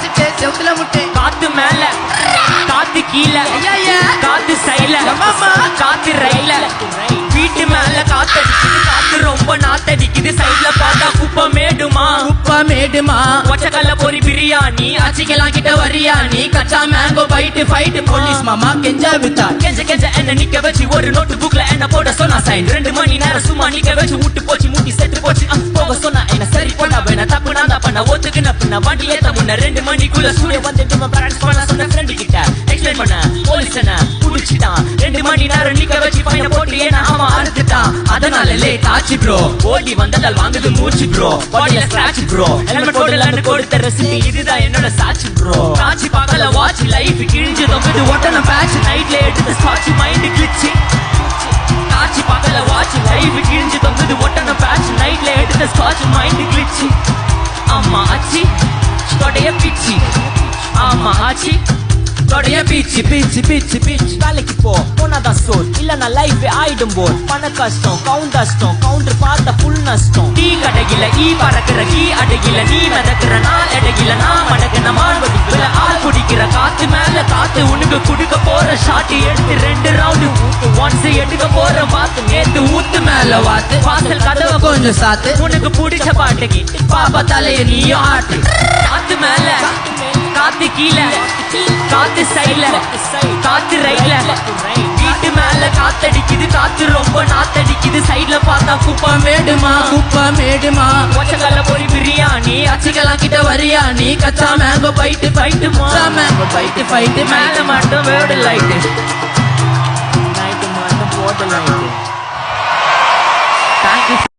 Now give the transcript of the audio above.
சிட்டு செவுத்துல முட்டு காத்து மேல காத்து கீழ காத்து சைல காத்து ரயில வீட்டு மேல காத்தடிக்குது காத்து ரொம்ப நாத்தடிக்குது சைட்ல பார்த்தா குப்பை மேடுமா ஒச்சக்கல்ல பொரி பிரியாணி அச்சிக்கலாம் கிட்ட வரியா நீ கச்சா மேங்கோ பைட்டு ஃபைட்டு போலீஸ் மாமா கெஞ்சா விட்டா கெஞ்ச என்ன நிக்க வச்சு ஒரு நோட்டு புக்ல என்ன போட சொன்னா சைன் 2 மணி நேரம் சும்மா நிக்க வச்சு விட்டு போச்சு மூட்டி செத்து போச்சு போக சொன்னா என்ன சரி பண்ண வேணா தப்பு நான் தான் பண்ண ஒத்துக்குன பின்ன வண்டி ஏத்த முன்ன 2 மணிக்குள்ள சூரிய வந்துட்டு பேரண்ட்ஸ் பண்ண சொன்ன ஃப்ரெண்டு கிட்ட எக்ஸ்பிளைன் பண்ண போலீஸ் என்ன புடிச்சிட்டான் 2 மணி நேரம் நிக்க வச்சு பையனை போட்டு ஏன்னா அவன் அறுத்துட்டான் அதனால லேட் ஆச்சு ப்ரோ ஓடி வந்ததால் வாங்குது மூச்சு ப்ரோ பாடியில ஸ்கிராட்ச் ப்ரோ ஹெல்மெட் போடலன்னு கொடுத்த ரெசிபி இதுதான் என்னோட சாட்சி ப்ரோ காட்சி பார்க்கல வாட்ச் லைஃப் கிழிஞ்சு தொங்குது ஒட்டன பேட்ச் நைட்ல எடுத்து ஸ்காட்ச் மைண்ட் கிளிச்சு காட்சி பார்க்கல வாட்ச் லைஃப் கிழிஞ்சு தொங்குது ஒட்டன பேட்ச் நைட்ல எடுத்து ஸ்காட்ச் மைண்ட் கிளிச்சு அம்மா ஆச்சி தொடைய பிச்சி ஆமா ஆச்சி தொடைய பீச்சு பீச்சு பீச்சு பீச்சு வேலைக்கு போனாதான் சோல் இல்லன்னா லைஃப் ஆயிடும் போல் பண கஷ்டம் கவுண்டர் பார்த்த புல் நஷ்டம் டீ கடையில ஈ பறக்கிற கீ அடகில நீ மிதக்கிற நாள் அடகில நான் மடக்கிற மார்வதிக்குல ஆள் குடிக்கிற காத்து மேல காத்து உனக்கு குடுக்க போற ஷாட்டு எடுத்து 2 ரவுண்டு ஊத்து ஒன்ஸ் எடுக்க போற பாத்து நேத்து ஊத்து மேல வாத்து வாசல் கதவை கொஞ்சம் சாத்து உனக்கு பிடிச்ச பாட்டு கிட்டு பாப்பா தலைய நீயும் ஆட்டு காத்து மேல காத்து கீழ காத்து சைல காத்து ரயில வீட்டு மேல காத்தடிக்குது காத்து ரொம்ப நாத்தடிக்குது சைட்ல பார்த்தா குப்பை மேடுமா ஒச்சக்கல்ல பொரி பிரியாணி அச்சிக்கலாம் கிட்ட வரியா நீ கச்சா மேங்கோ பைட்டு மேல மட்டும் வேர்டு லைட்டு நைட்டு மட்டும் போட்ட லைட்டு. தேங்க்யூ.